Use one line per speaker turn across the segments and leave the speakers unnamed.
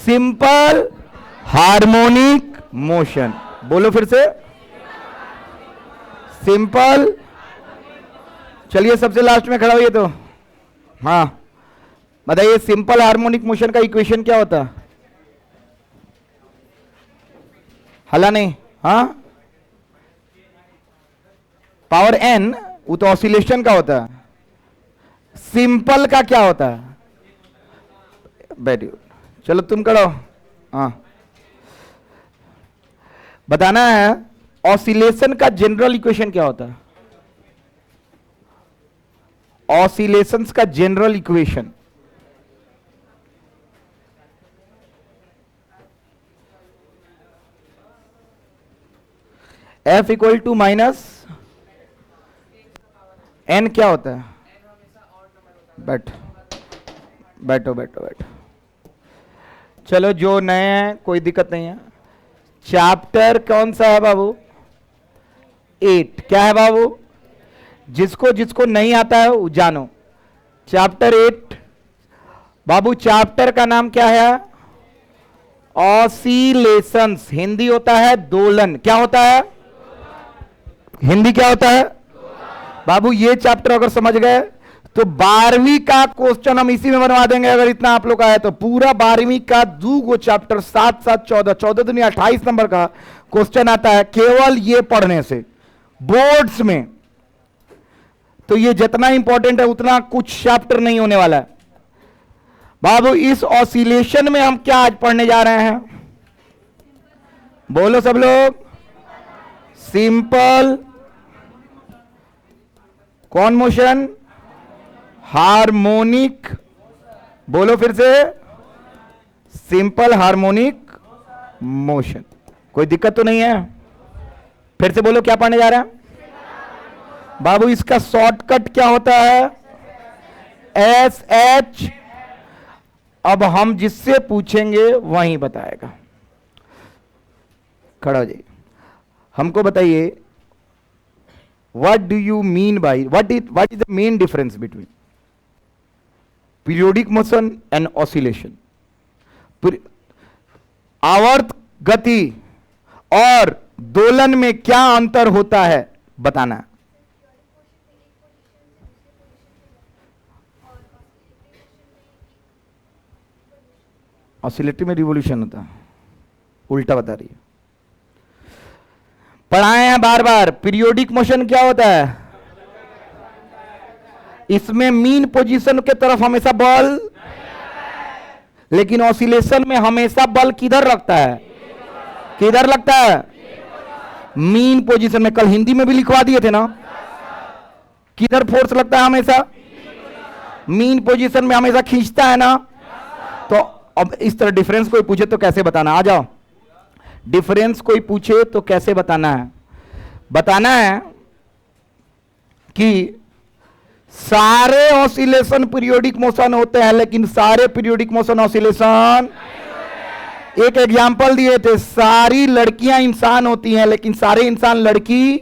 Simple harmonic motion. बोलो फिर से, सिंपल। चलिए सबसे लास्ट में खड़ा होइए तो, हाँ बताइए सिंपल हार्मोनिक मोशन का इक्वेशन क्या होता है? हला नहीं, हाँ पावर एन, वो तो ऑसिलेशन का होता है। सिंपल का क्या होता है? बैठिए, चलो तुम करो, हाँ बताना है ऑसिलेशन का जनरल इक्वेशन क्या होता है? ऑसिलेशंस का general equation, F equal to minus n क्या होता है? बैठो बैठो बैठो बैठो। चलो जो नए हैं कोई दिक्कत नहीं है। चैप्टर कौन सा है बाबू? 8। क्या है बाबू? जिसको जिसको नहीं आता है वो जानो। चैप्टर 8 बाबू, चैप्टर का नाम क्या है? ऑसिलेशंस। हिंदी होता है दोलन। क्या होता है? हिंदी क्या होता है बाबू? ये चैप्टर अगर समझ गए तो 12वीं का क्वेश्चन हम इसी में बनवा देंगे। अगर इतना आप लोग का है तो पूरा 12वीं का 2 चैप्टर 7 7 14 14 दुनिया 28 नंबर का क्वेश्चन आता है केवल ये पढ़ने से बोर्ड्स में। तो ये जितना इंपॉर्टेंट है उतना कुछ चैप्टर नहीं होने वाला है बाबू। इस ऑसिलेशन में हम क्या आज पढ़ने जा रहे हैं? बोलो सब लोग, सिंपल कौन मोशन? हार्मोनिक। बोलो फिर से, सिंपल हार्मोनिक मोशन। कोई दिक्कत तो नहीं है? फिर से बोलो क्या पढ़ने जा रहे हैं बाबू? इसका शॉर्टकट क्या होता है? S H. अब हम जिससे पूछेंगे वही बताएगा। खड़ा हो जाइए, हमको बताइए what do you mean by, what is the main difference between periodic motion and oscillation? आवर्त गति और दोलन में क्या अंतर होता है बताना। ऑसिलेटरी में रिवोल्यूशन होता है, उल्टा बता रही है। पढ़ाए हैं बार बार। पीरियोडिक मोशन क्या होता है? इसमें मीन पोजीशन के तरफ हमेशा बल, लेकिन ऑसिलेशन में हमेशा बल किधर लगता है? किधर लगता है? मीन पोजीशन में। कल हिंदी में भी लिखवा दिए थे ना, किधर फोर्स लगता है? हमेशा मीन पोजीशन में हमेशा खींचता है ना। तो अब इस तरह डिफरेंस कोई पूछे तो कैसे बताना? आ जाओ, डिफरेंस कोई पूछे तो कैसे बताना है? बताना है कि सारे ऑसिलेशन पीरियोडिक मोशन होते हैं, लेकिन सारे पीरियोडिक मोशन ऑसिलेशन। एक एग्जांपल दिए थे, सारी लड़कियां इंसान होती हैं लेकिन सारे इंसान लड़की।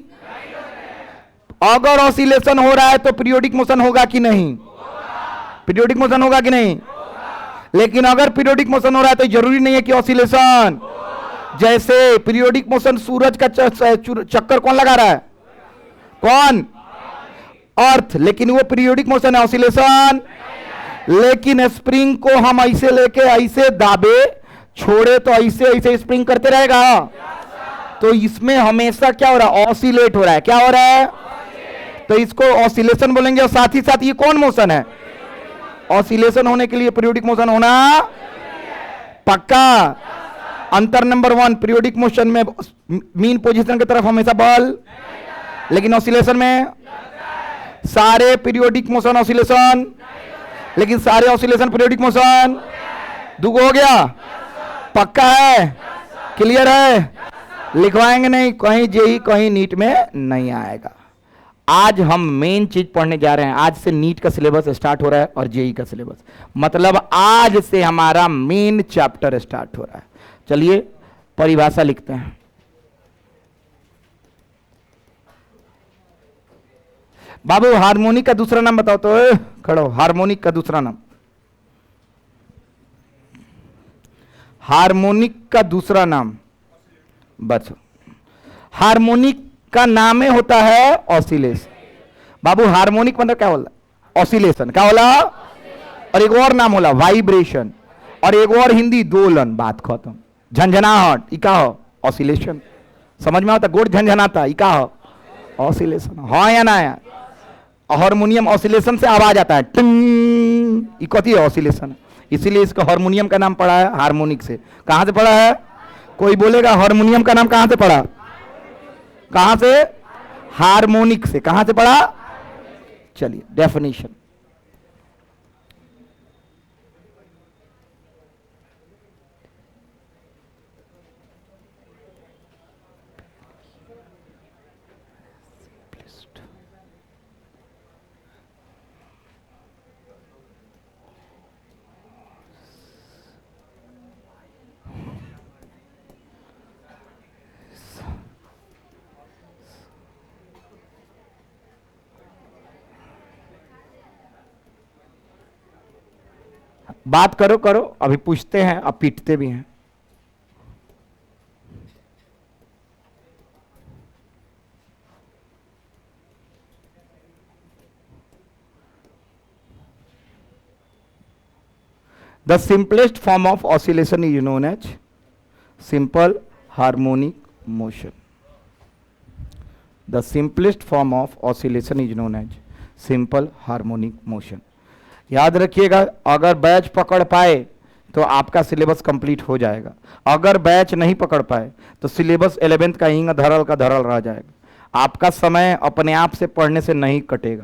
अगर ऑसिलेशन हो रहा है तो पीरियोडिक मोशन होगा कि नहीं? पीरियोडिक मोशन होगा कि नहीं? लेकिन अगर पीरियोडिक मोशन हो रहा है तो जरूरी नहीं है कि ऑसिलेशन। जैसे पीरियोडिक मोशन, सूरज का चक्कर कौन लगा रहा है? कौन? अर्थ। लेकिन वो पीरियोडिक मोशन है, ऑसिलेशन। लेकिन स्प्रिंग को हम ऐसे लेके ऐसे दाबे छोड़े तो ऐसे ऐसे स्प्रिंग करते रहेगा। तो इसमें हमेशा क्या हो रहा है? ऑसिलेट हो रहा है। क्या हो रहा है? तो इसको ऑसिलेशन बोलेंगे। और साथ ही साथ ये कौन मोशन है? ऑसिलेशन होने के लिए पीरियोडिक मोशन होना पक्का। अंतर नंबर 1, पीरियोडिक मोशन में मीन पोजीशन की तरफ हमेशा बल, लेकिन ऑसिलेशन में सारे पीरियोडिक मोशन ऑसिलेशन, लेकिन सारे ऑसिलेशन पीरियोडिक मोशन। दुगो हो गया? पक्का है? क्लियर है? लिखवाएंगे नहीं, कहीं जेई कहीं नीट में नहीं आएगा। आज हम मेन चीज पढ़ने जा रहे हैं। आज से नीट का सिलेबस स्टार्ट हो रहा है और जेई का सिलेबस, मतलब आज से हमारा मेन चैप्टर स्टार्ट हो रहा है। चलिए परिभाषा लिखते हैं। बाबू हार्मोनिक का दूसरा नाम बताओ तो। खड़ो, हार्मोनिक का दूसरा नाम। हार्मोनिक का दूसरा नाम, बस हार्मोनिक का नाम ही होता है ऑसिलेशन। बाबू हार्मोनिक मतलब क्या बोला? ऑसिलेशन। क्या बोला? और एक और नाम होला वाइब्रेशन, और एक और हिंदी दोलन। बात खत्म। झंझनाहट, ई का हो? ऑसिलेशन। समझ में आता? गोड़ झंझनाता, ई का हो? ऑसिलेशन। हाँ या ना? हारमोनियम ऑसिलेशन से आवाज आता है, टिंग, ई कथी है? ऑसिलेशन। इसीलिए इसका हारमोनियम का नाम पड़ा है हार्मोनिक से। कहां से पड़ा है? कोई बोलेगा हारमोनियम का नाम कहां से पड़ा? कहां से? हार्मोनिक से। कहां से पड़ा? चलिए डेफिनेशन। बात करो करो, अभी पूछते हैं, अब पीटते भी हैं। The simplest form of oscillation is known as simple harmonic motion. The simplest form of oscillation is known as simple harmonic motion. याद रखिएगा, अगर बैच पकड़ पाए तो आपका सिलेबस कंप्लीट हो जाएगा। अगर बैच नहीं पकड़ पाए तो सिलेबस 11th का हिंग धरल का धरल रह जाएगा। आपका समय अपने आप से पढ़ने से नहीं कटेगा।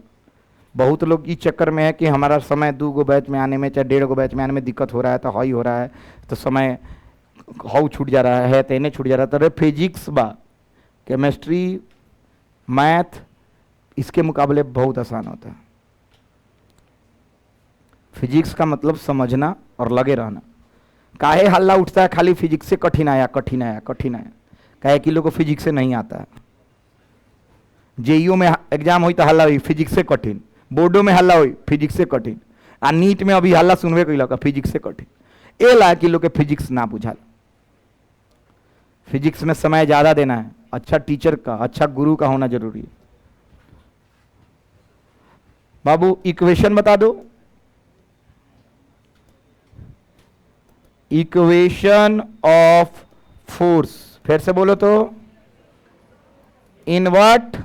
बहुत लोग इस चक्कर में है कि हमारा समय 2 गो बैच में आने में, चाहे 1.5 गो बैच में आने में दिक्कत हो रहा है, तो हाई हो रहा है, तो समय हाउ छूट जा रहा है, तेने छूट जा रहा है। तो फिजिक्स बा, केमिस्ट्री, मैथ इसके मुकाबले बहुत आसान होता है। फिजिक्स का मतलब समझना और लगे रहना। काहे हल्ला उठता है खाली फिजिक्स से कठिन आया कठिन आया कठिन आया? काहे कि लोग को फिजिक्स से नहीं आता है। जेईओ में एग्जाम हुई तो हल्ला हुई फिजिक्स से कठिन, बोर्डो में हल्ला हुई फिजिक्स से कठिन, आ नीट में अभी हल्ला सुनवे कैल फिजिक्स से कठिन। ए ला कि लोग के फिजिक्स ना बुझा। फिजिक्स में समय ज्यादा देना है, अच्छा टीचर का, अच्छा गुरु का होना जरूरी है। बाबू इक्वेशन बता दो। इक्वेशन ऑफ फोर्स, फिर से बोलो तो। In what?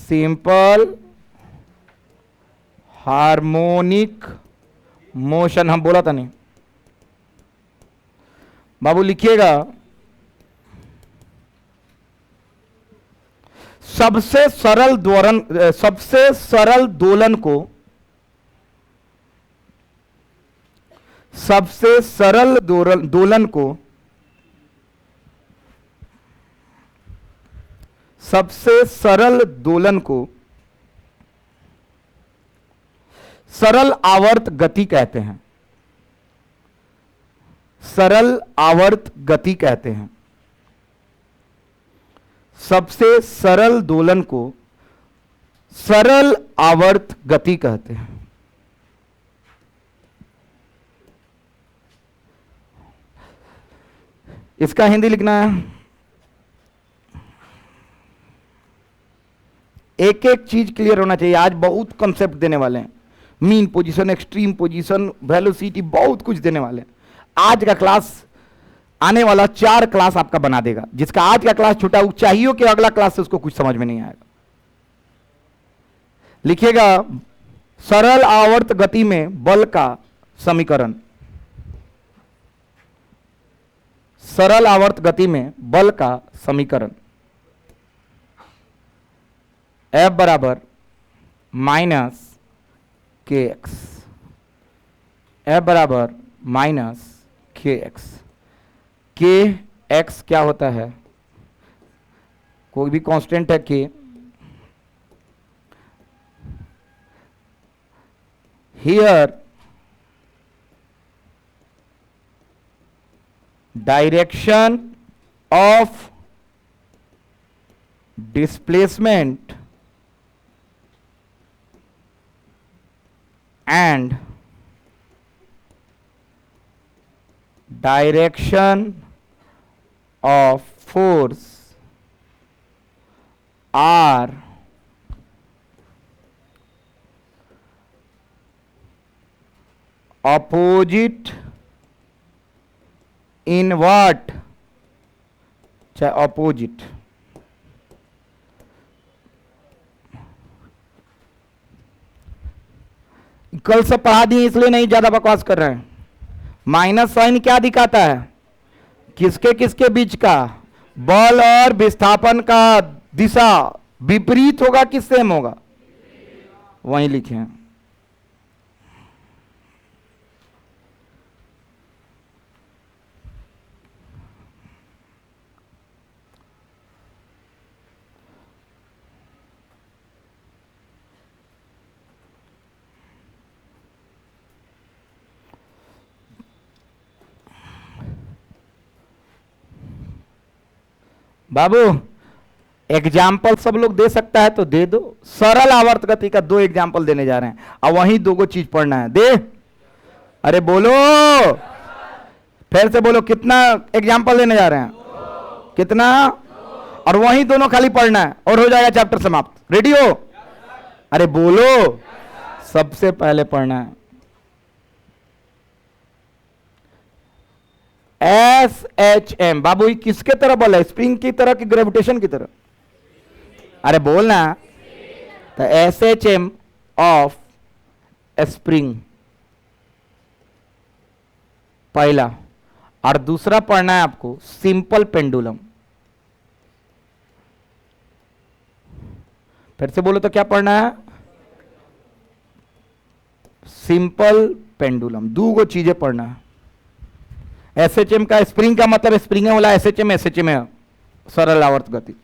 Simple harmonic motion. हम बोला था नहीं बाबू, लिखिएगा। सबसे सरल दोलन, सबसे सरल दोलन को, सबसे सरल दोलन को, सबसे सरल दोलन को सरल आवर्त गति कहते हैं। सरल आवर्त गति कहते हैं। सबसे सरल दोलन को सरल आवर्त गति कहते हैं। इसका हिंदी लिखना है। एक एक चीज क्लियर होना चाहिए। आज बहुत कंसेप्ट देने वाले हैं, mean position, extreme position, velocity, बहुत कुछ देने वाले हैं। आज का क्लास, आने वाला 4 क्लास आपका बना देगा। जिसका आज का क्लास छूटा वो चाहिए कि अगला क्लास से उसको कुछ समझ में नहीं आएगा। लिखिएगा, सरल आवर्त गति में बल का समीकरण। सरल आवर्त गति में बल का समीकरण F बराबर माइनस के एक्स। F बराबर minus k x. K x क्या होता है? कोई भी कांस्टेंट है k. Here direction of displacement and direction of force are opposite in what, चाहे ऑपोजिट, कल से पढ़ा दिए इसलिए नहीं ज्यादा बकवास कर रहे हैं। माइनस साइन क्या दिखाता है, किसके किसके बीच का, बल और विस्थापन का दिशा विपरीत होगा कि सेम होगा, वहीं लिखे हैं। बाबू एग्जाम्पल सब लोग दे सकता है तो दे दो। सरल आवर्त गति का 2 एग्जाम्पल देने जा रहे हैं, और वहीं 2 चीज पढ़ना है। दे, अरे बोलो, फिर से बोलो, कितना एग्जाम्पल देने जा रहे हैं, कितना, और वहीं दोनों खाली पढ़ना है और हो जाएगा चैप्टर समाप्त। रेडी हो? अरे बोलो, सबसे पहले पढ़ना है SHM। बाबू ये किसके तरह बल है, स्प्रिंग की तरह कि ग्रेविटेशन की तरह? अरे बोलना। तो SHM ऑफ स्प्रिंग पहला, और दूसरा पढ़ना है आपको सिंपल पेंडुलम। फिर से बोलो तो क्या पढ़ना है, सिंपल पेंडुलम। 2 चीजें पढ़ना है। SHM का, स्प्रिंग का मतलब स्प्रिंग है बोला, SHM है सरल आवर्त गति।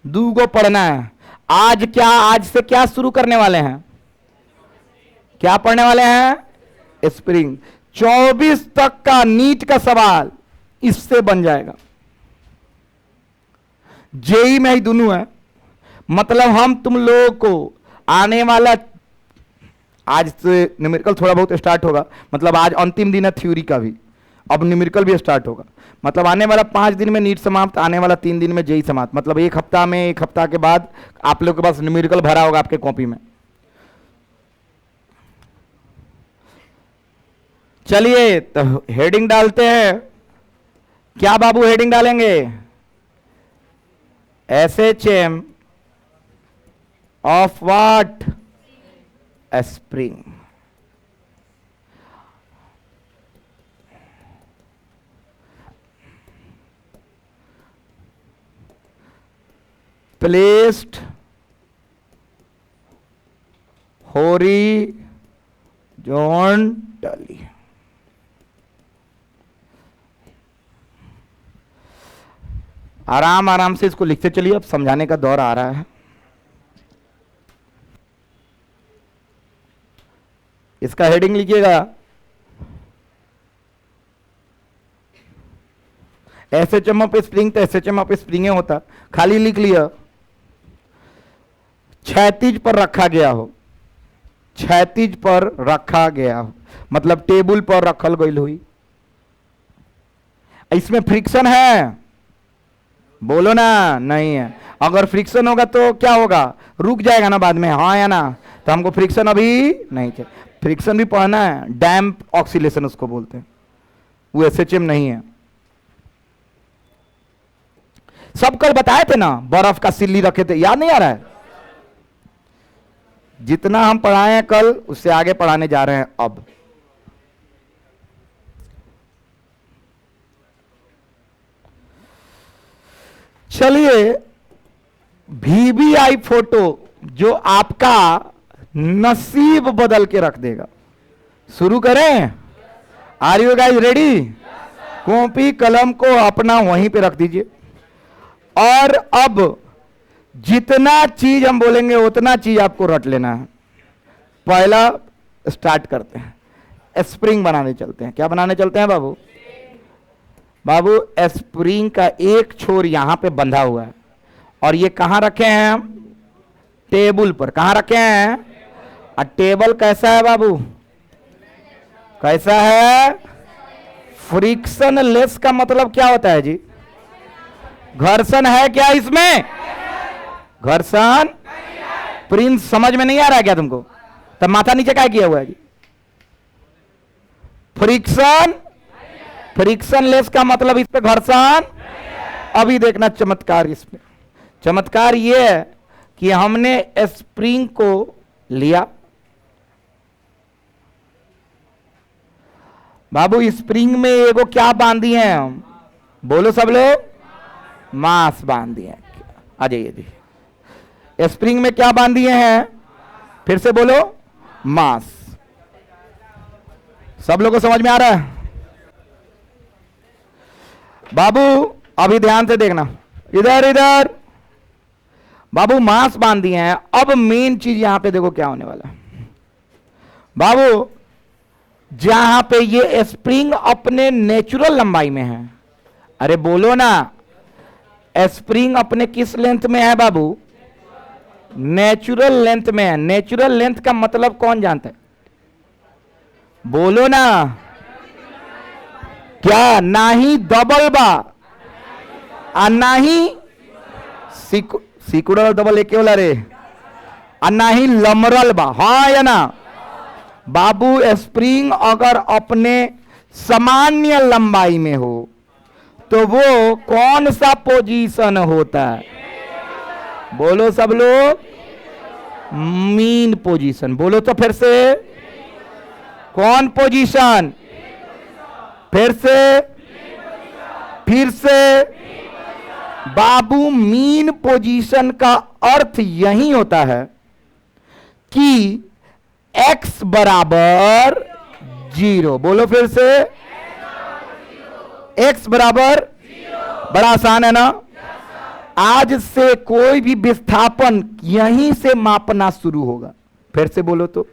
2 पढ़ना है। आज से क्या शुरू करने वाले हैं, क्या पढ़ने वाले हैं, स्प्रिंग। 24 तक का नीट का सवाल इससे बन जाएगा। जेई में ही दोनों है, मतलब हम तुम लोगों को आने वाला, आज से न्यूमेरिकल थोड़ा बहुत स्टार्ट होगा, मतलब आज अंतिम दिन है थ्योरी का भी, अब न्यूमेरिकल भी स्टार्ट होगा। मतलब आने वाला 5 दिन में नीट समाप्त, आने वाला 3 दिन में जेई समाप्त। मतलब 1 हफ्ता में, 1 हफ्ता के बाद आप लोग के पास न्यूमेरिकल भरा होगा आपके कॉपी में। चलिए तो हेडिंग डालते हैं। क्या बाबू हेडिंग डालेंगे, SHM of what, spring. Placed horizontally. आराम आराम से इसको लिखते चलिए, अब समझाने का दौर आ रहा है। इसका हेडिंग लिखिएगा SHM ऑफ स्प्रिंग, तो SHM ऑफ स्प्रिंग होता, खाली लिख लिया क्षैतिज पर रखा गया हो, क्षैतिज पर रखा गया हो, मतलब टेबल पर रखल गई हुई। इसमें फ्रिक्शन है, बोलो ना, नहीं है। अगर फ्रिक्शन होगा तो क्या होगा, रुक जाएगा ना बाद में, हाँ या ना? तो हमको फ्रिक्शन अभी नहीं चाहिए। फ्रिक्शन भी पढ़ना है, डैम्प ऑक्सीलेशन उसको बोलते हैं, वो SHM नहीं है। सब कल बताए थे ना, बर्फ का सिल्ली रखे थे, याद नहीं आ रहा है? जितना हम पढ़ाए हैं कल, उससे आगे पढ़ाने जा रहे हैं अब। चलिए, VBI फोटो जो आपका नसीब बदल के रख देगा, शुरू करें? Are you guys ready? Copy कलम को अपना वहीं पे रख दीजिए, और अब जितना चीज हम बोलेंगे उतना चीज आपको रट लेना है। पहला स्टार्ट करते हैं, स्प्रिंग बनाने चलते हैं। क्या बनाने चलते हैं बाबू? बाबू स्प्रिंग का एक छोर यहां पे बंधा हुआ है, और ये कहां रखे हैं हम? टेबल पर। कहां रखे हैं? और टेबल कैसा है बाबू? कैसा है? फ्रिक्शन लेस का मतलब क्या होता है जी? घर्षण है क्या इसमें? घर्षण। प्रिंस समझ में नहीं आ रहा है क्या तुमको? तब माथा नीचे क्या किया हुआ है जी? फ्रिक्शन। फ्रिक्शन लेस का मतलब इस पे घर्षण। अभी देखना चमत्कार इसमें। चमत्कार यह है कि हमने स्प्रिंग को लिया, बाबू स्प्रिंग में एगो क्या बांध दिए हैं हम? बोलो सब लोग, मास बांध दिए हैं। आ जाइए जी। स्प्रिंग में क्या बांध दिए हैं? फिर से बोलो, मास। सब लोगों को समझ में आ रहा है? बाबू अभी ध्यान से देखना, इधर इधर। बाबू मास बांध दिए हैं। अब मेन चीज यहां पे देखो क्या होने वाला है। बाबू जहां पे ये स्प्रिंग अपने नेचुरल लंबाई में है, अरे बोलो ना, स्प्रिंग अपने किस लेंथ में है बाबू? नेचुरल लेंथ में है। नेचुरल लेंथ का मतलब कौन जानता है? बोलो ना। क्या? ना ही डबल बा और ना ही सिकुड़ल डबल एक वाला रे, और ना ही लमरल बा, हाँ या ना? बाबू स्प्रिंग अगर अपने सामान्य लंबाई में हो तो वो कौन सा पोजीशन होता है? बोलो सब लोग, मीन पोजीशन। बोलो तो फिर से, कौन पोजीशन? फिर से बाबू मीन पोजीशन का अर्थ यही होता है कि x बराबर 0। बोलो फिर से, x बराबर, बड़ा आसान है ना? आज से कोई भी विस्थापन यहीं से मापना शुरू होगा। फिर से बोलो तो,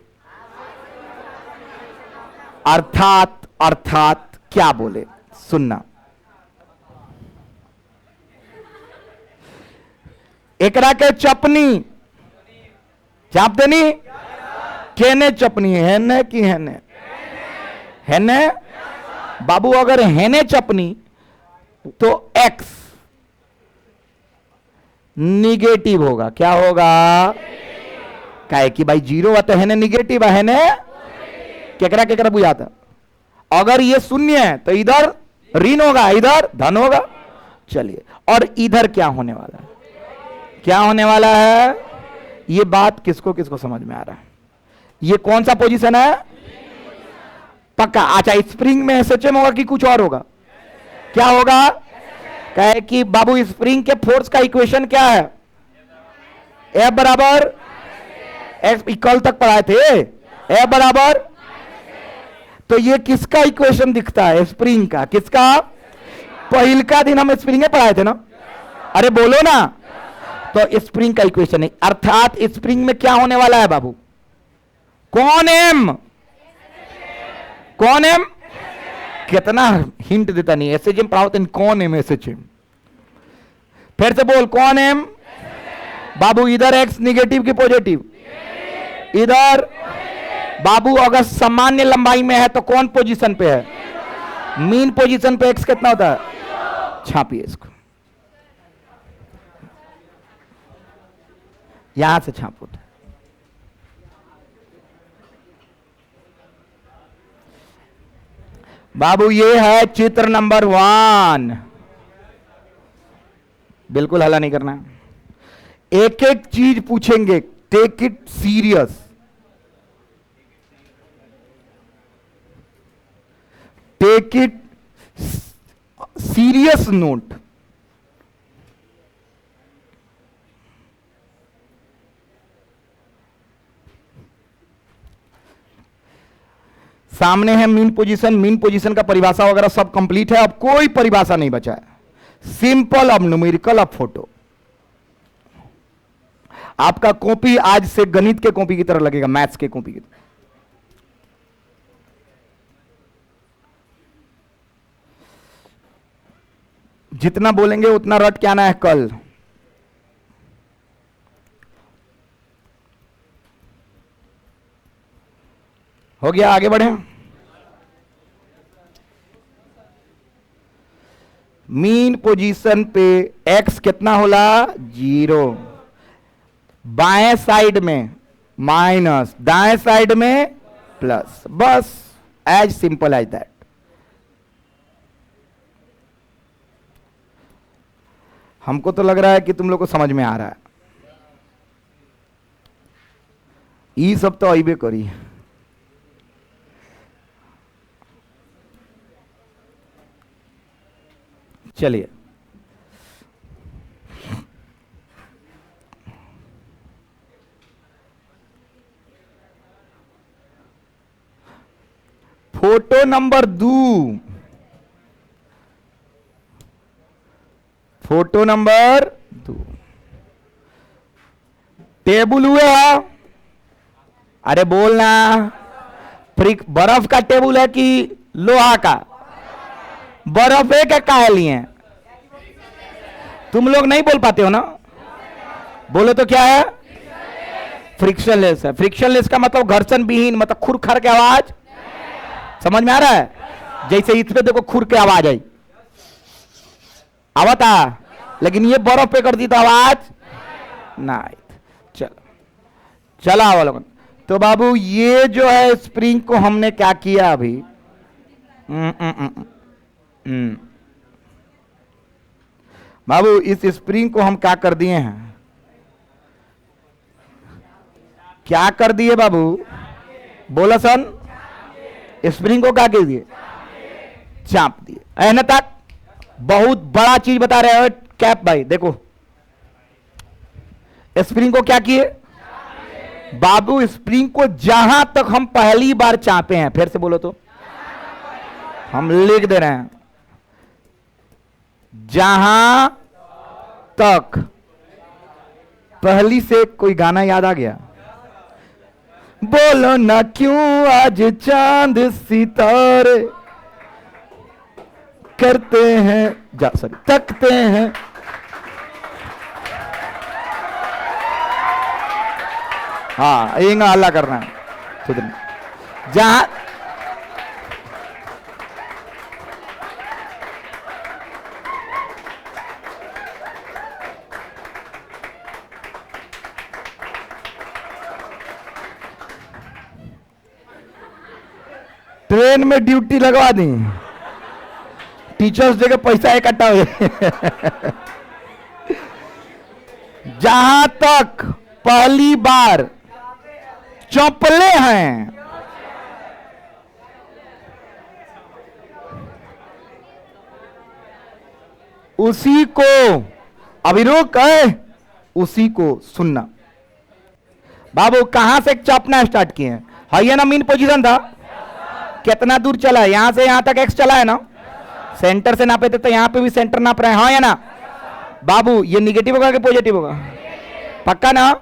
अर्थात क्या बोले सुनना। एकरा के चपनी चाप देनी, केने चपनी है ने की है ने? बाबू अगर हैने चपनी तो x निगेटिव होगा। क्या होगा? काहे कि भाई 0 आता है, निगेटिव है ने, केकरा केकरा बुझाता? अगर ये शून्य है तो इधर ऋण होगा, इधर धन होगा। चलिए, और इधर क्या होने वाला है? क्या होने वाला है? ये बात किसको किसको समझ में आ रहा है? ये कौन सा पोजीशन है? पक्का? अच्छा, स्प्रिंग में एसएचएम होगा कि कुछ और होगा? क्या होगा? कहे कि बाबू स्प्रिंग के फोर्स का इक्वेशन क्या है? F बराबर एक्स, कल तक पढ़ाए थे। F बराबर, तो ये किसका इक्वेशन दिखता है? स्प्रिंग का। किसका? पहिल का दिन हम स्प्रिंग में पढ़ाए थे ना? अरे बोलो ना। तो स्प्रिंग का इक्वेशन है, अर्थात स्प्रिंग में क्या होने वाला है बाबू? कौन एम? कौन एम? कितना हिंट देता नहीं। एसएचएम पढ़ाओ, कौन एम? एसएचएम। फिर से बोल, कौन एम? बाबू इधर एक्स निगेटिव की पॉजिटिव, इधर बाबू अगर सामान्य लंबाई में है तो कौन पोजीशन पे है? मीन पोजीशन पे एक्स कितना होता है? छापिए इसको, यहां से छापो। बाबू ये है चित्र नंबर 1। बिल्कुल हल्ला नहीं करना, एक एक चीज पूछेंगे। Take it serious, take it serious note. सामने है मीन पोजीशन। मीन पोजीशन का परिभाषा वगैरह सब कंप्लीट है। अब कोई परिभाषा नहीं बचा है। सिंपल, अब न्यूमेरिकल, अब फोटो। आपका कॉपी आज से गणित के कॉपी की तरह लगेगा, मैथ्स के कॉपी की तरह। जितना बोलेंगे उतना रट के आना है कल। हो गया, आगे बढ़े। मीन पोजीशन पे x कितना होला 0, बाएं साइड में माइनस, दाएं साइड में प्लस, बस एज सिंपल एज दैट। हमको तो लग रहा है कि तुम लोग को समझ में आ रहा है। ये सब तो अइबे करी। चलिए photo number 2, photo number 2 table हुआ, अरे बोलना, बर्फ का टेबल है कि लोहा का? बर्फ है क्या काहे लिए? तुम लोग नहीं बोल पाते हो ना, बोलो तो क्या है? फ्रिक्शनलेस है। फ्रिक्शनलेस का मतलब घर्षण विहीन, मतलब खुर खर के आवाज, समझ में आ रहा है? जैसे इस पे देखो खुर के आवाज आई, आवता, लेकिन ये बर्फ पे कर दी तो आवाज ना। चलो चला वाला। तो बाबू ये जो है स्प्रिंग को हमने क्या किया अभी, बाबू इस स्प्रिंग को हम क्या कर दिए हैं, क्या कर दिए बाबू? बोला सन, स्प्रिंग को क्या कर दिए? चाप दिए। ऐना तक बहुत बड़ा चीज बता रहे हो कैप भाई। देखो स्प्रिंग को क्या किए बाबू? स्प्रिंग को जहां तक हम पहली बार चापे हैं, फिर से बोलो तो, हम लिख दे रहे हैं, जहां तक पहली से। कोई गाना याद आ गया? बोलो ना क्यों आज चांद सितारे करते हैं, जा सॉरी तकते हैं। हाँ ये हल्ला करना है, जहां ट्रेन में ड्यूटी लगवा दी, टीचर्स डे के पैसा इकट्ठा हो जाए। जहां तक पहली बार चौपले हैं, उसी को अविरोक है, उसी को सुनना। बाबू कहां से चौपना स्टार्ट किए हैं? है ये ना मीन पोजीशन था? कितना दूर चला है? यहां से यहां तक एक्स चला है ना? सेंटर से नापे थे तो यहां पे भी सेंटर नाप रहे हैं, हाँ या ना? बाबू ये निगेटिव होगा कि पॉजिटिव होगा? पक्का ना?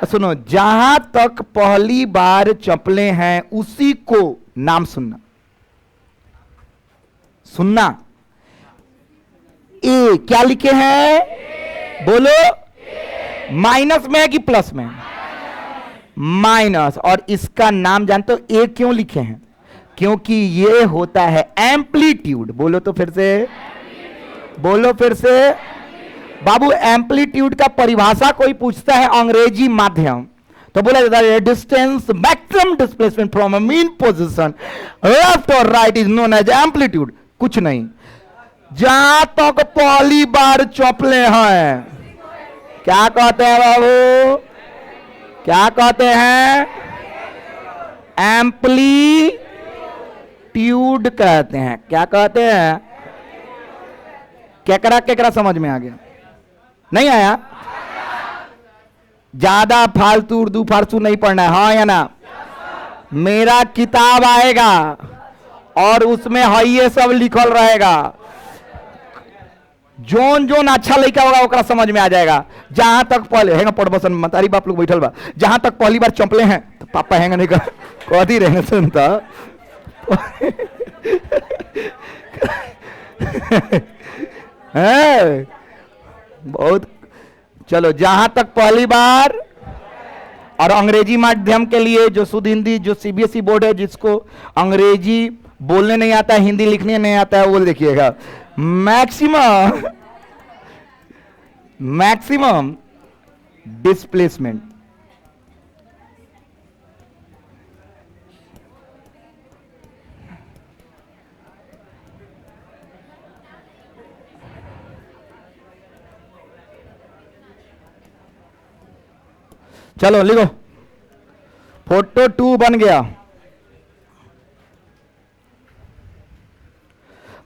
सुनो, जहां तक पहली बार चपले हैं उसी को नाम सुनना। सुनना। ए क्या लिखे हैं? बोलो। माइनस में है कि प्लस में? माइनस। और इसका नाम जानते हो ए क्यों लिखे हैं? क्योंकि ये होता है एम्पलीट्यूड। बोलो तो फिर से, बोलो फिर से। बाबू एम्पलीट्यूड का परिभाषा कोई पूछता है अंग्रेजी माध्यम तो बोला जाता है distance maximum displacement from a mean position left और right is known as amplitude. कुछ नहीं, जहां तक पहली बार चौपले हैं क्या कहते हैं बाबू? क्या कहते हैं? एम्पलीट्यूड कहते हैं। क्या कहते हैं? केकरा केकरा समझ में आ गया? नहीं आया? ज्यादा फालतू उर्दू फारसू नहीं पढ़ना है, हाँ या ना? मेरा किताब आएगा और उसमें है ये सब लिखल रहेगा। जोन जोन अच्छा लड़का होगा ओकरा समझ में आ जाएगा। जहां तक पहले हैंगा पड़बसन मतारी बाप लोग बैठल बा, जहां तक पहली बार चंपले हैं तो पापा हैंगा नहीं कर कदी रहने सुनता। है बहुत। चलो, जहां तक पहली बार, और अंग्रेजी माध्यम के लिए जो शुद्ध हिंदी, जो सीबीएसई बोर्ड है जिसको अंग्रेजी बोलने नहीं आता, हिंदी लिखने नहीं आता है, वो देखिएगा मैक्सिमम मैक्सिमम डिस्प्लेसमेंट। चलो लिखो, फोटो 2 बन गया।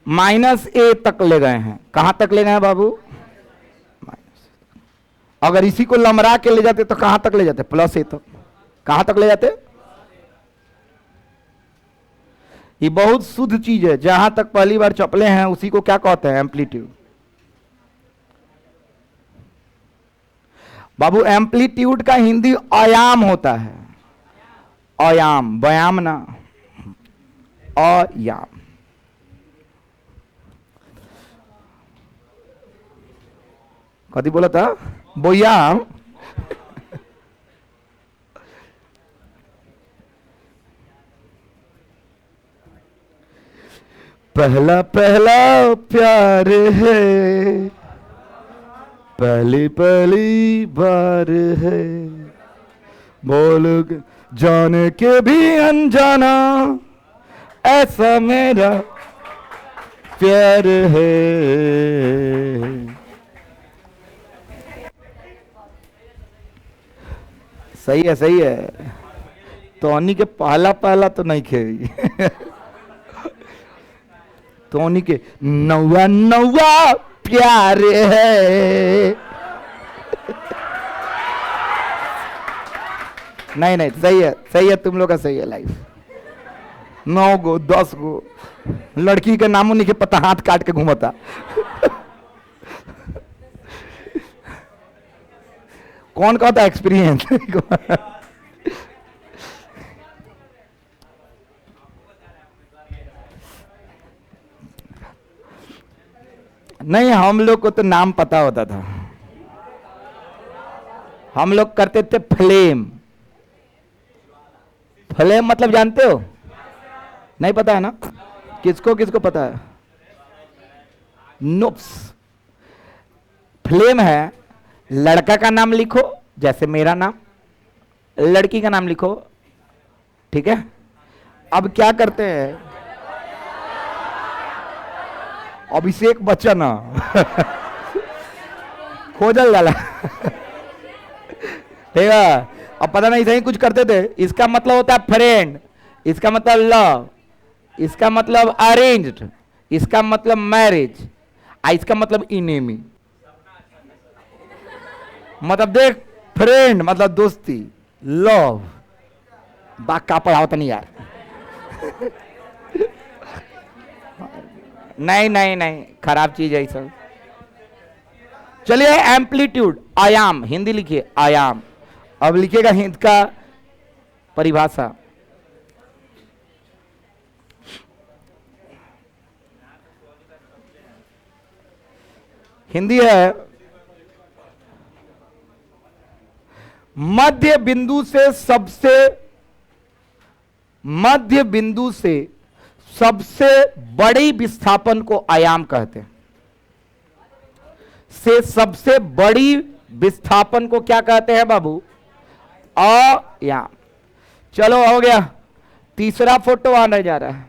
-a तक ले गए हैं। कहां तक ले गए हैं बाबू? अगर इसी को लमरा के ले जाते तो कहां तक ले जाते? +a तक। कहां तक ले जाते? ये बहुत शुद्ध चीज है। जहां तक पहली बार चपले हैं उसी को क्या कहते हैं? एम्पलीट्यूड। बाबू एम्पलीट्यूड का हिंदी आयाम होता है। आयाम, व्यायाम ना, आयाम। कथी बोला था? बोयाम। पहला पहला प्यार है, पहली पहली बार है, बोल जाने के भी अनजाना ऐसा मेरा प्यार है। सही है, सही है। टोनी के पहला पहला तो नहीं खेली। टोनी के नौवा नौवा प्यार है। नहीं नहीं, सही है, सही है, तुम लोग का सही है। लाइफ 9 गो 10 गो लड़की के नामों नहीं के पता, हाथ काट के घूमता। कौन कहता एक्सपीरियंस? नहीं, हम लोग को तो नाम पता होता था। हम लोग करते थे फ्लेम। फ्लेम मतलब जानते हो? नहीं पता है ना? किसको किसको पता है? नोप्स। फ्लेम है, लड़का का नाम लिखो जैसे मेरा नाम, लड़की का नाम लिखो, ठीक है? अब क्या करते हैं? अभिषेक बच्चन खोजल जाला। ठीक है? अब पता नहीं सही कुछ करते थे। इसका मतलब होता है फ्रेंड, इसका मतलब लव, इसका मतलब अरेंज्ड, इसका मतलब मैरिज, इसका मतलब इनेमी। मतलब देख, फ्रेंड मतलब दोस्ती, लव बात का पढ़ाओ नहीं यार। नहीं नहीं नहीं, खराब चीज है सब। चलिए, एम्पलीट्यूड, आयाम, हिंदी लिखिए आयाम। अब लिखिएगा हिंदी का परिभाषा। हिंदी है, मध्य बिंदु से सबसे बड़ी विस्थापन को आयाम कहते हैं। से सबसे बड़ी विस्थापन को क्या कहते हैं बाबू? आयाम। चलो हो गया। तीसरा फोटो आने जा रहा है।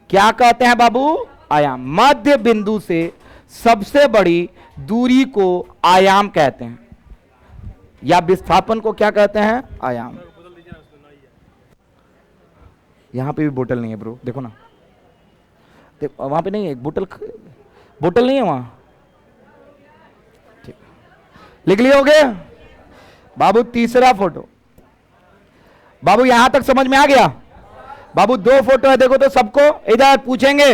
क्या कहते हैं बाबू? आयाम। मध्य बिंदु से सबसे बड़ी दूरी को आयाम कहते हैं, या विस्थापन को क्या कहते हैं? आयाम। यहां पे भी बोतल नहीं है ब्रो, देखो ना, देखो वहां पे नहीं है, बोतल नहीं है वहां। ठीक, लिख लिए? हो गए बाबू? तीसरा फोटो। बाबू यहां तक समझ में आ गया? बाबू 2 फोटो है, देखो तो सबको इधर पूछेंगे।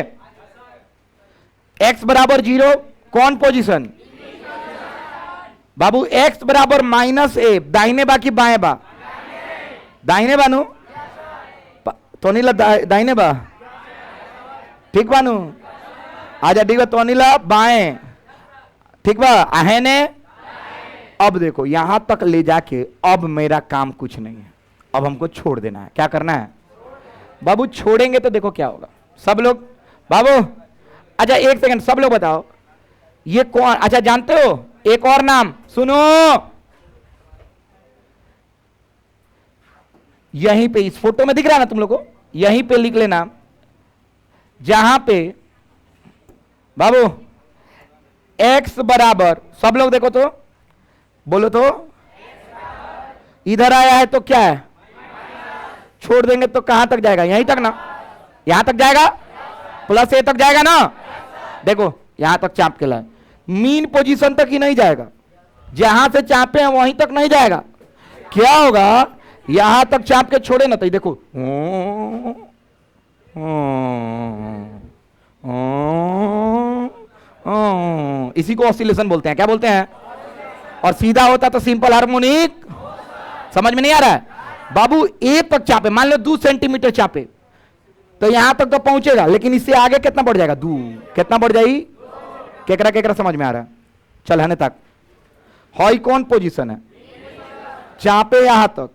x बराबर 0 कौन पोजीशन? बाबू x बराबर -a, दाहिने बा कि बाएं बा? दाहिने बानू तो नीला दाहिने बा, ठीक बानू? आजा ठीक बा, तो नीला बाएं, ठीक बा? आहने। अब देखो यहां तक ले जाके अब मेरा काम कुछ नहीं है, अब हमको छोड़ देना है। क्या करना है बाबू? छोड़ेंगे तो देखो क्या होगा। सब लोग बाबू अच्छा एक सेकंड, सब लोग बताओ ये कौन, अच्छा जानते हो एक और नाम सुनो, यहीं पे इस फोटो में दिख रहा है ना तुम लोग को, यहीं पे लिख लेना, जहां पे बाबू x बराबर, सब लोग देखो तो, बोलो तो, इधर आया है तो क्या है, छोड़ देंगे तो कहां तक जाएगा, यहीं तक ना, यहां तक जाएगा, प्लस ए तक जाएगा ना, देखो यहां तक चाप के लाए, मीन पोजीशन तक ही नहीं जाएगा, जहां से चापे हैं वहीं तक नहीं जाएगा, क्या होगा, यहां तक चाप के छोड़े ना तो ये देखो, इसी को ऑसिलेशन बोलते हैं, क्या बोलते हैं, और सीधा होता तो सिंपल हार्मोनिक, समझ में नहीं आ रहा है बाबू, ए तक चापे, मान लो 2 सेंटीमीटर चापे तो यहां तक तो पहुंचेगा, लेकिन इससे आगे कितना बढ़ जाएगा, कितना बढ़ जाएगी, केकरा केकरा समझ में आ रहा है, चल हने तक, हॉई कौन पोजीशन है, चापे यहां तक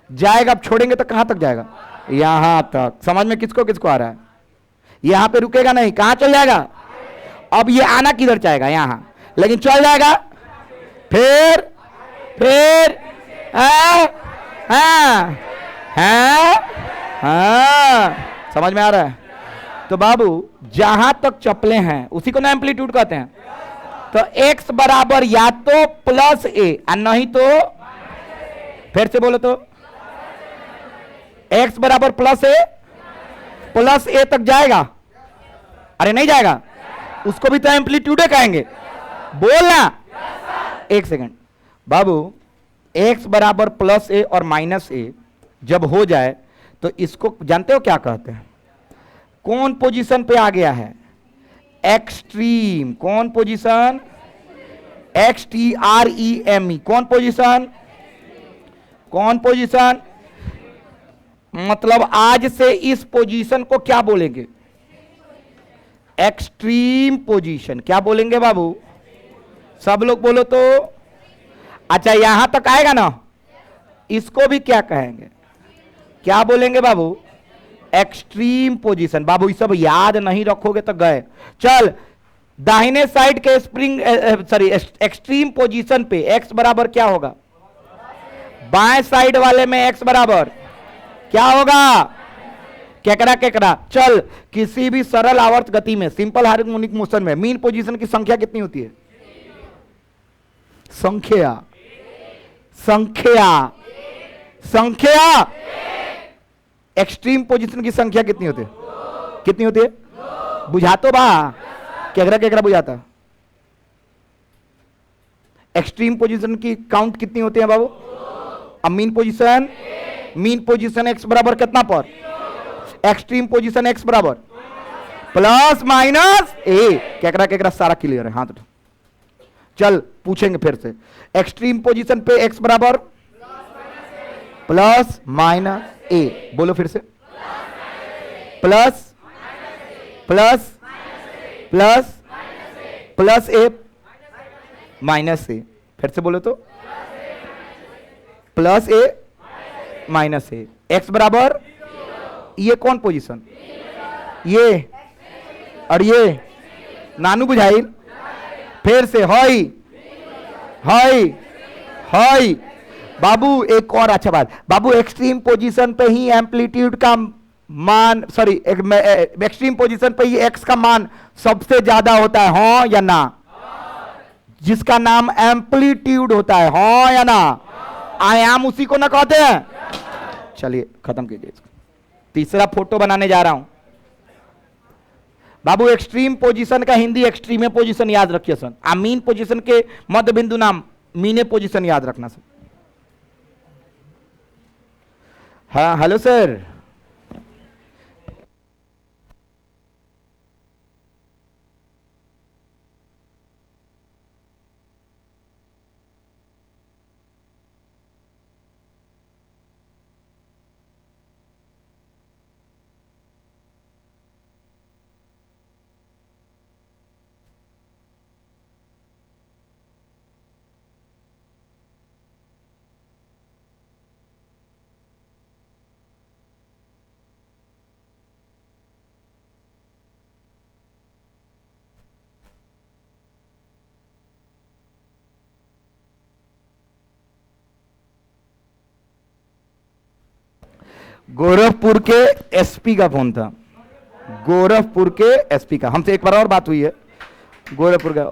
जाएगा, अब छोड़ेंगे तो कहां तक जाएगा, यहां तक, समझ में किसको किसको आ रहा है, यहां पे रुकेगा नहीं, कहां चल जाएगा, अब ये आना किधर चाहेगा, यहां, लेकिन चल जाएगा, फिर समझ में आ रहा है, तो बाबू जहां तक चपले हैं उसी को ना एम्पलीट्यूड कहते हैं, तो x बराबर या तो प्लस ए और नहीं तो, फिर से बोलो तो, x बराबर प्लस ए तक जाएगा, अरे नहीं जाएगा, उसको भी तो एम्पलीट्यूड कहेंगे, बोलना, एक सेकंड बाबू, x बराबर प्लस ए और माइनस ए जब हो जाए तो इसको जानते हो क्या कहते हैं, कौन पोजीशन पे आ गया है, एक्सट्रीम, कौन पोजीशन, XTREME, कौन पोजीशन, कौन पोजीशन, मतलब आज से इस पोजीशन को क्या बोलेंगे, एक्सट्रीम पोजीशन, क्या बोलेंगे बाबू, सब लोग बोलो तो, अच्छा यहां तक आएगा ना, इसको भी क्या कहेंगे, क्या बोलेंगे बाबू, एक्सट्रीम पोजीशन, बाबू ये सब याद नहीं रखोगे तो गए, चल दाहिने साइड के स्प्रिंग सॉरी एक्सट्रीम पोजीशन पे x बराबर क्या होगा, बाएं साइड वाले में x बराबर क्या होगा, केकरा केकरा, चल किसी भी सरल आवर्त गति में, सिंपल हार्मोनिक मोशन में मीन पोजीशन की संख्या कितनी होती है, संख्या संख्या संख्या, एक्सट्रीम पोजीशन की संख्या कितनी होती है, कितनी होती है, बुझा तो बा, केकरा केकरा बुझाता, एक्सट्रीम पोजीशन की काउंट कितनी होती है बाबू, अब मीन पोजीशन एक्स बराबर कितना पर, एक्सट्रीम पोजीशन एक्स बराबर प्लस माइनस ए, केकरा केकरा सारा क्लियर है, हाथ उठा, चल पूछेंगे फिर से, एक्सट्रीम पोजीशन पे एक्स बराबर प्लस माइनस ए, बोलो फिर से, प्लस प्लस प्लस प्लस ए माइनस ए, फिर से बोलो तो, प्लस ए माइनस ए, एक्स बराबर, ये कौन पोजीशन, ये और ये नानू बुझाई, फिर से हई हई हई, बाबू एक और अच्छा बात बाबू, एक्सट्रीम पोजीशन पे ही एम्पलीट्यूड का मान, सॉरी एक्सट्रीम पोजीशन पे ही एक्स का मान सबसे ज्यादा होता है, हाँ या ना, जिसका नाम एम्पलीट्यूड होता है, हाँ या ना, आयाम उसी को ना कहते हैं, चलिए खत्म कीजिए, तीसरा फोटो बनाने जा रहा हूं बाबू, एक्सट्रीम पोजीशन का हिंदी एक्सट्रीम पोजीशन याद रखिए सन, मीन पोजीशन के मध्य बिंदु नाम मीने पोजीशन याद रखना सर, हाँ हेलो सर, गोरखपुर के एसपी का फोन था, गोरखपुर के एसपी का। हमसे एक बार और बात हुई है गोरखपुर का।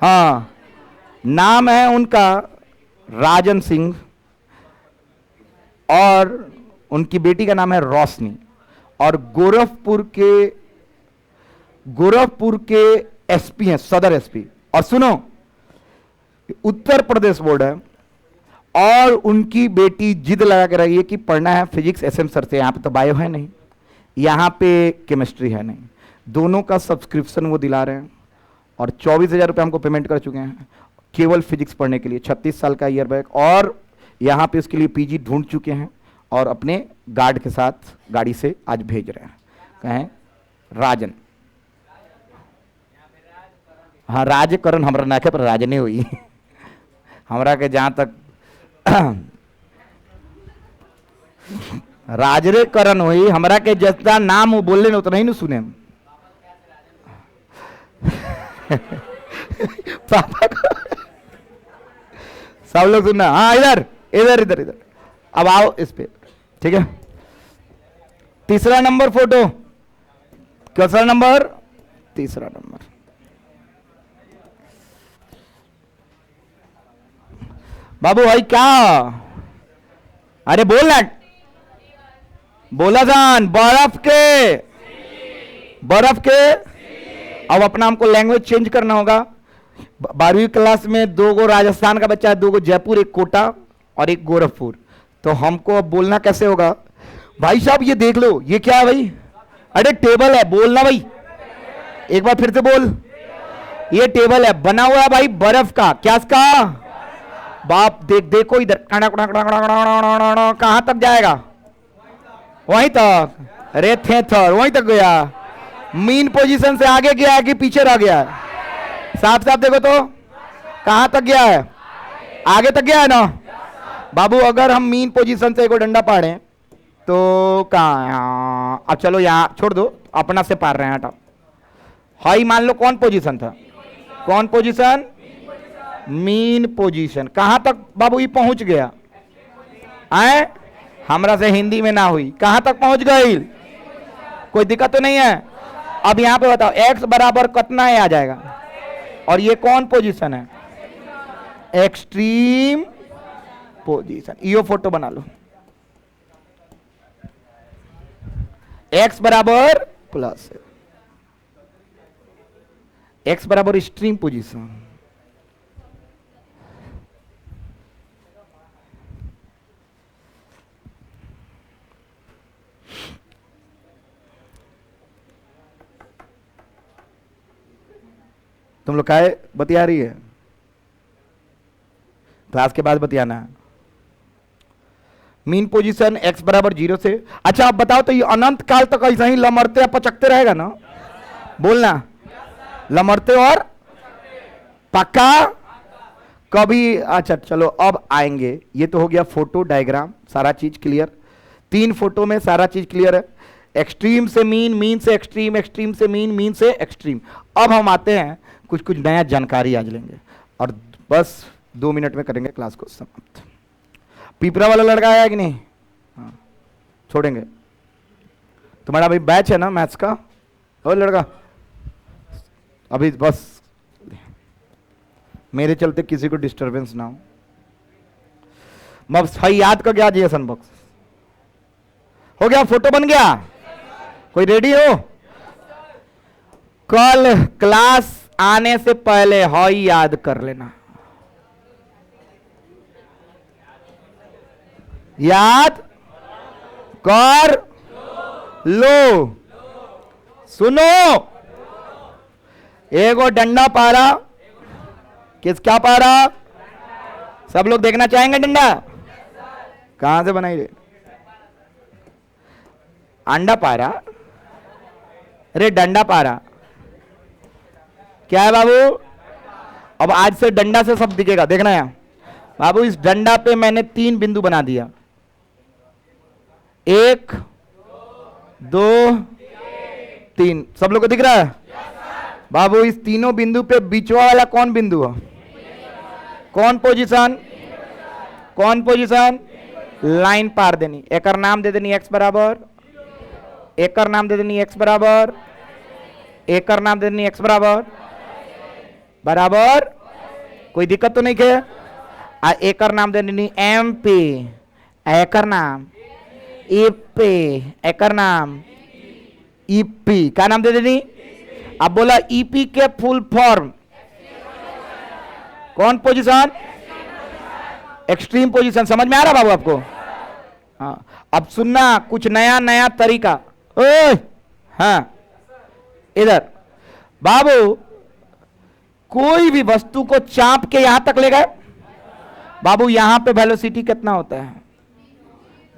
हाँ, नाम है उनका राजन सिंह और उनकी बेटी का नाम है रोशनी, और गोरखपुर के एसपी हैं, सदर एसपी। और सुनो, उत्तर प्रदेश बोर्ड है और उनकी बेटी जिद लगा के रही है कि पढ़ना है फिजिक्स एसएम सर से। यहाँ पे तो बायो है नहीं, यहाँ पे केमिस्ट्री है नहीं। दोनों का सब्सक्रिप्शन वो दिला रहे हैं और 24,000 रुपये हमको पेमेंट कर चुके हैं केवल फिजिक्स पढ़ने के लिए। 36 साल का ईयर बैक, और यहाँ पे उसके लिए पीजी ढूंढ चुके हैं और अपने गार्ड के साथ गाड़ी से आज भेज रहे हैं। कहें राजन, हाँ राजकरण हमरा नाखे पर राज नहीं हुई हमरा के जहां तक राजरे करण हुई, हमरा के जितना नाम वो बोलने न उतना ही न सुने पापा को सब लोग सुनना। हाँ इधर इधर इधर इधर, अब आओ इस पे, ठीक है। तीसरा नंबर फोटो, कैसा नंबर? तीसरा नंबर। बाबू भाई क्या? अरे बोल ना, बोला जान। बर्फ के अब अपना हमको लैंग्वेज चेंज करना होगा। 12वीं क्लास में 2 गो राजस्थान का बच्चा है, 2 गो जयपुर, 1 कोटा और 1 गोरखपुर। तो हमको अब बोलना कैसे होगा? भाई साहब ये देख लो, ये क्या है भाई? अरे टेबल है, बोलना भाई, एक बार फिर से बोल। ये टेबल है, बना हुआ है भाई बर्फ का। क्या इसका? बाप देखो इधर, कहां तक जाएगा? वहीं तक। अरे थेथर वहीं तक गया। मीन पोजीशन से आगे गया है कि पीछे रह गया है? साफ साफ देखो तो, कहां तक गया है? आगे तक गया है ना बाबू। अगर हम मीन पोजीशन से एक डंडा पाड़े तो कहां? अब चलो यहां छोड़ दो, अपना से पार रहे हैं। हटाओ। हाई मान लो कौन पोजीशन था? कौन पोजीशन? Mean position. कहां तक बाबू ये पहुंच गया? आए हमरा से हिंदी में ना हुई, कहां तक पहुंच गई? कोई दिक्कत तो नहीं है? अब यहां पे बताओ x बराबर कितना है आ जाएगा, और ये कौन पोजीशन है? Extreme position. यो फोटो बना लो, x बराबर प्लस x बराबर एक्सट्रीम पोजीशन। तुम लोग काहे बतिया रही है? क्लास के बाद बतियाना है। मीन पोजीशन x बराबर 0 से। अच्छा आप बताओ तो ये अनंत काल तक ऐसा ही लमड़ते पचकते रहेगा ना? बोलना, लमड़ते और पक्का कभी। अच्छा चलो अब आएंगे, ये तो हो गया फोटो डायग्राम, सारा चीज क्लियर। 3 फोटो में सारा चीज क्लियर है। एक्सट्रीम से मीन, मीन से एक्सट्रीम, एक्सट्रीम से मीन, मीन से एक्सट्रीम। अब हम आते हैं कुछ नया जानकारी आज लेंगे और बस 2 मिनट में करेंगे क्लास को समाप्त। पिपरा वाला लड़का आया कि नहीं? हाँ छोड़ेंगे। तुम्हारा भाई बैच है ना मैथ्स का? ओ लड़का अभी बस मेरे चलते किसी को डिस्टरबेंस ना हो। बस भाई याद कर गया जीएसएन बॉक्स हो गया, फोटो बन गया। कोई रेडी हो? कल क्लास आने से पहले हॉई याद कर लेना। याद कर लो। सुनो, एगो डंडा पारा, किसका पारा? सब लोग देखना चाहेंगे डंडा? कहां से बनाई रे? अंडा पारा? अरे डंडा पारा क्या है बाबू? अब आज से डंडा से सब दिखेगा, देखना है बाबू। इस डंडा पे मैंने 3 बिंदु बना दिया, 1 2 3। सब लोग को दिख रहा है बाबू? इस तीनों बिंदु पे बीचवा वाला कौन बिंदु है? कौन पोजीशन? कौन पोजीशन? लाइन पार देनी। एक नाम दे देनी x बराबर, एक नाम दे देनी x बराबर, एक नाम दे देनी x बराबर बराबर, कोई दिक्कत तो नहीं के? एक नाम दे देनी एम पे, एक नाम ए पे, एक नाम ईपी, क्या नाम दे देनी? अब बोला ईपी के फुल फॉर्म कौन पोजीशन? Extreme position. समझ में आ रहा बाबू आपको? हाँ, अब सुनना कुछ नया नया तरीका। ओए हाँ, इधर बाबू, कोई भी वस्तु को चाप के यहां तक ले गए बाबू, यहां पे वेलोसिटी कितना होता है?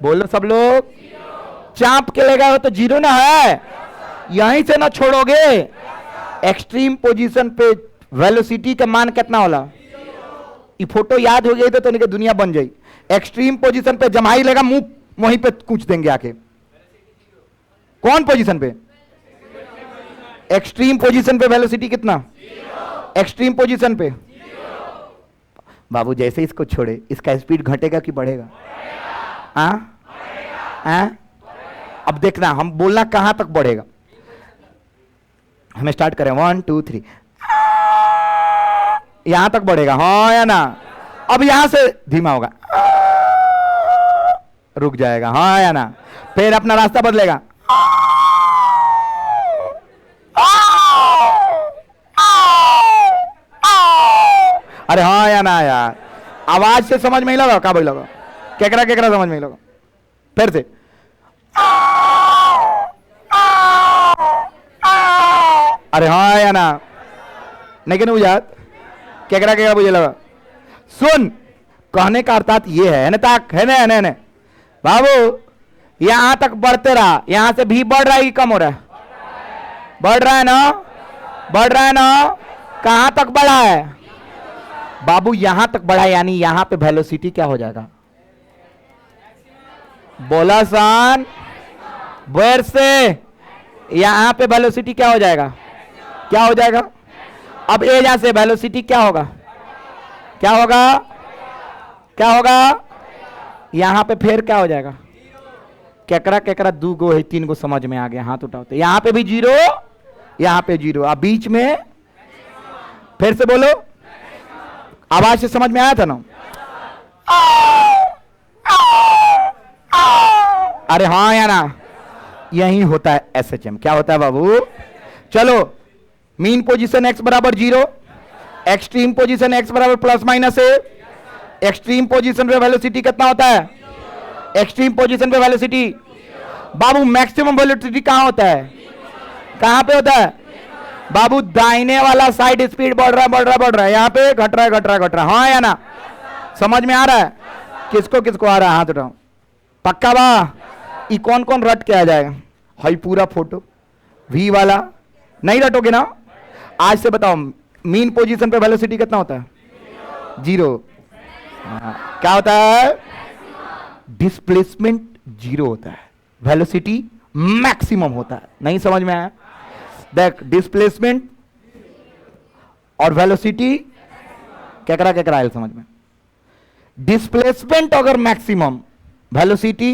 बोलो सब लोग। चाप के ले गए हो तो जीरो ना है, यहीं से ना छोड़ोगे। एक्सट्रीम पोजीशन पे वेलोसिटी का मान कितना होला? ये फोटो याद हो गई तो दुनिया बन जाई। एक्सट्रीम पोजीशन पे जमाई लेगा, मुंह वहीं पे कूच देंगे आके। कौन पोजीशन पे? एक्सट्रीम पोजीशन पे वेलोसिटी कितना? एक्सट्रीम पोजीशन पे बाबू जैसे इसको छोड़े इसका स्पीड घटेगा कि बढ़ेगा? अब देखना, हम बोलना कहां तक बढ़ेगा। हमें स्टार्ट करें, 1 2 3, यहां तक बढ़ेगा, हाँ या ना? अब यहां से धीमा होगा, रुक जाएगा, हाँ या ना? फिर अपना रास्ता बदलेगा, अरे हाँ या ना यार? आवाज से समझ में ही लगा, क्या भाई लगा? केकरा केकरा समझ में ही लगा? फिर से अरे हाँ या ना? नहीं कहने बुझात? केकरा केकरा बुझे लगा? सुन, कहने का अर्थात ये है ना, ताक है ना बाबू, यहां तक बढ़ते रहा, यहां से भी बढ़ रहा है कि कम हो रहा है? बढ़ रहा है ना? बढ़ रहा है ना? कहां तक बढ़ा है बाबू? यहां तक बढ़ा, यानी यहां पे वेलोसिटी क्या हो जाएगा? बोला सान, वेर से यहां पे वेलोसिटी क्या हो जाएगा? क्या हो जाएगा? अब ए यहां से वेलोसिटी क्या होगा? क्या होगा? क्या होगा? यहां पे फिर क्या हो जाएगा? केकरा केकरा 2 गो है, 3 गो समझ में आ गया? हाथ उठाओ। तो यहां पे भी जीरो, यहां पे जीरो, अब बीच में फिर से बोलो, आवाज से समझ में आया था ना? अरे हाँ या ना? यही होता है एसएचएम। क्या होता है बाबू? चलो, मीन पोजीशन x बराबर 0, एक्सट्रीम पोजीशन x बराबर प्लस माइनस ए। एक्सट्रीम पोजीशन पे वेलोसिटी कितना होता है? एक्सट्रीम पोजीशन पे वेलोसिटी बाबू, मैक्सिमम वेलोसिटी कहां होता है? कहां पे होता है बाबू? दाहिने वाला साइड स्पीड बढ़ रहा है, बढ़ रहा है, बढ़ रहा है, यहां पे घट रहा है, घट रहा है, घट रहा है, हाँ या ना? समझ में आ रहा है? किसको किसको आ रहा है? हाथ उठाओ। पक्का बा? ये कौन कौन रट के आ जाएगा? हाई पूरा फोटो वी वाला नहीं रटोगे ना? आज से बताओ, मीन पोजीशन पे वेलोसिटी कितना होता है? 0। क्या होता है? डिस्प्लेसमेंट 0 होता है, वेलोसिटी मैक्सिमम होता है। नहीं समझ में आया? देख, डिस्प्लेसमेंट और वेलोसिटी केकरा केकरा आयल समझ में? डिस्प्लेसमेंट अगर मैक्सिमम, वेलोसिटी,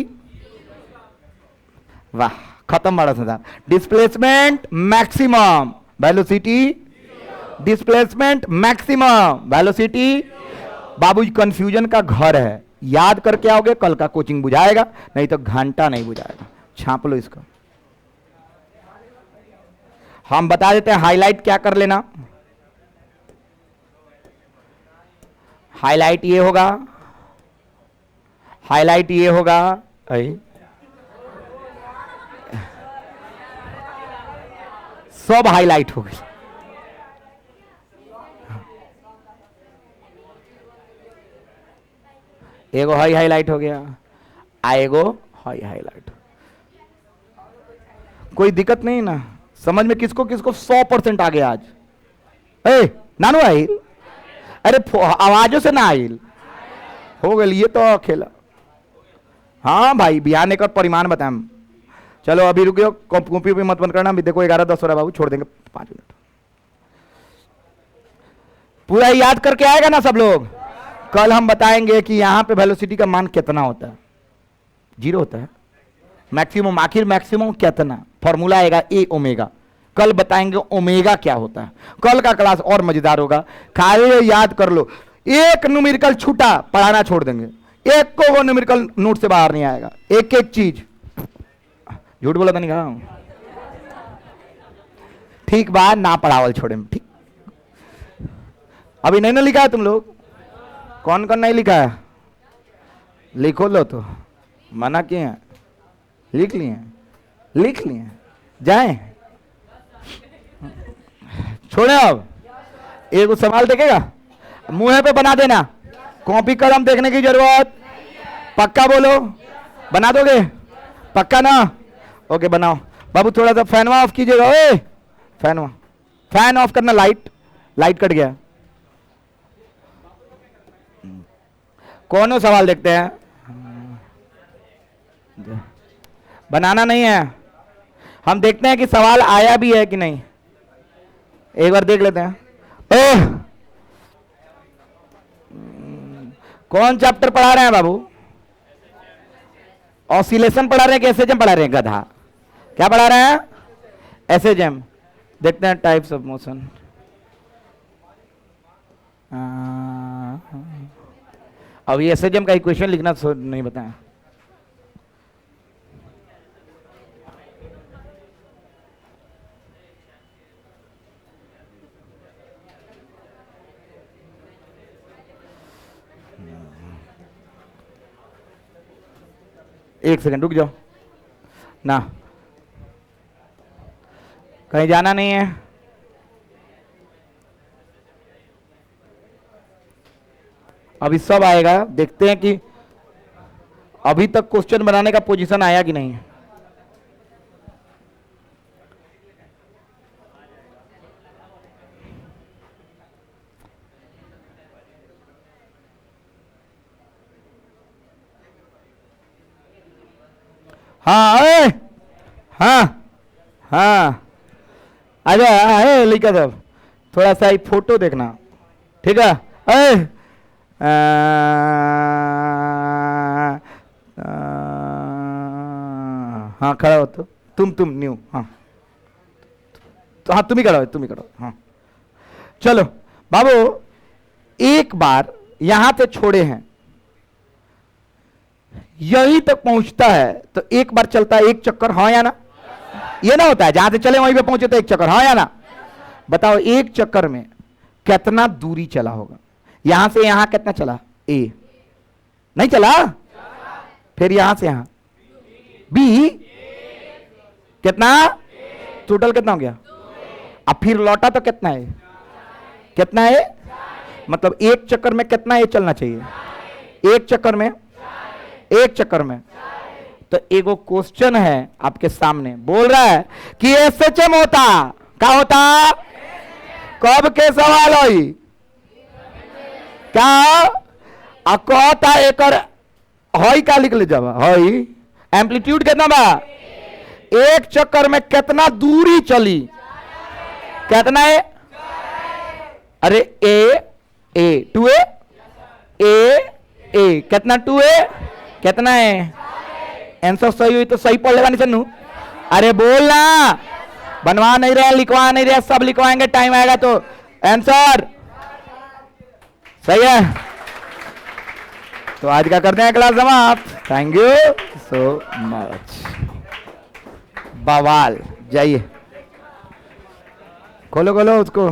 वाह खत्म बड़ा सा। Displacement maximum, velocity, displacement maximum, velocity. बाबू कंफ्यूजन का घर है, याद करके आओगे, कल का कोचिंग बुझाएगा, नहीं तो घंटा नहीं बुझाएगा। छाप लो इसको। हम बता देते हैं, हाईलाइट क्या कर लेना। हाईलाइट ये होगा, हाईलाइट ये होगा, सब हाईलाइट हो गई। एगो हाई हाईलाइट हो गया, आएगो हाई हाईलाइट। कोई दिक्कत नहीं ना? समझ में किसको किसको 100% आ गया आज? नानू आइल, अरे आवाजों से ना आइल हो गई, ये तो खेला। हाँ भाई, बिहार ने का परिमाण बताएं। चलो अभी रुकियो, कॉपी भी मत बंद करना। अभी देखो 11:10 हो रहा है बाबू, छोड़ देंगे 5 मिनट। पूरा याद करके आएगा ना सब लोग? कल हम बताएंगे कि यहां पे वेलोसिटी का मान कितना होता है, 0 होता है मैक्सिमम, आखिर मैक्सिमम कितना, फॉर्मूला आएगा ए ओमेगा। कल बताएंगे ओमेगा क्या होता है। कल का क्लास और मजेदार होगा, खाली याद कर लो, एक न्यूमेरिकल छूटा पढ़ाना छोड़ देंगे, एक को वो न्यूमेरिकल नोट से बाहर नहीं आएगा, एक एक चीज। झूठ बोला था नहीं कहा, ठीक बात ना पढ़ावल छोड़े, ठीक। अभी नहीं ना लिखा है तुम लोग, कौन कौन नहीं लिखा है, लिखो लो तो, मना किए हैं, लिख लिए, लिख लिए, जाए छोड़े। अब एक सवाल देखेगा, मुंह पे बना देना, कॉपी कलम देखने की जरूरत, पक्का बोलो, बना दोगे पक्का ना? ओके बनाओ। बाबू थोड़ा सा फैन ऑफ कीजिएगा, ओए फैन ऑफ करना, लाइट कट गया। कौन सवाल देखते हैं, बनाना नहीं है, हम देखते हैं कि सवाल आया भी है कि नहीं, एक बार देख लेते हैं। ओह कौन चैप्टर पढ़ा रहे हैं बाबू, ऑसिलेशन पढ़ा रहे हैं कि एसएचएम पढ़ा रहे हैं, गधा क्या पढ़ा रहे हैं, एसएचएम। देखते हैं टाइप्स ऑफ मोशन। अब ये एसएचएम का इक्वेशन लिखना नहीं बताया, एक सेकंड रुक जाओ ना, कहीं जाना नहीं है। अभी सब आएगा, देखते हैं कि अभी तक क्वेश्चन बनाने का पोजीशन आया कि नहीं। हाँ हाँ हाँ आजा लिखा था, थोड़ा सा ही फोटो देखना, ठीक है। हाँ खड़ा हो, तो तुम न्यू, हाँ तो हाँ तुम ही खड़ा हो, हाँ चलो बाबू, एक बार यहां से छोड़े हैं, यहीं तक पहुंचता है तो एक बार चलता है एक चक्कर, हाँ या ना? ये ना होता है जहां से चले वहीं पे पहुंचे तो एक चक्कर, हाँ या ना? बताओ एक चक्कर में कितना दूरी चला होगा, यहां से यहां कितना चला, ए नहीं चला, फिर यहां से यहां बी कितना, टोटल कितना हो गया, अब फिर लौटा तो कितना है, कितना है, मतलब एक चक्कर में कितना ए चलना चाहिए, एक चक्कर में तो एगो क्वेश्चन है आपके सामने, बोल रहा है कि एसएचएम होता क्या होता, कब के सवाल होई क्या, कहता एक हई का लिख ले, जब हई एम्पलीट्यूड कितना बा, एक चक्कर में कितना दूरी चली, कितना है, अरे ए 2a ए कितना 2a कितना है, आंसर सही हुई तो सही पढ़ लेगा नहीं सन्नू, अरे बोलना, बनवा नहीं रहे, लिखवा नहीं रहे, सब लिखवाएंगे टाइम आएगा तो, आंसर सही है। तो आज का करते हैं क्लास समाप्त, थैंक यू सो मच। बवाल, जाइए खोलो उसको।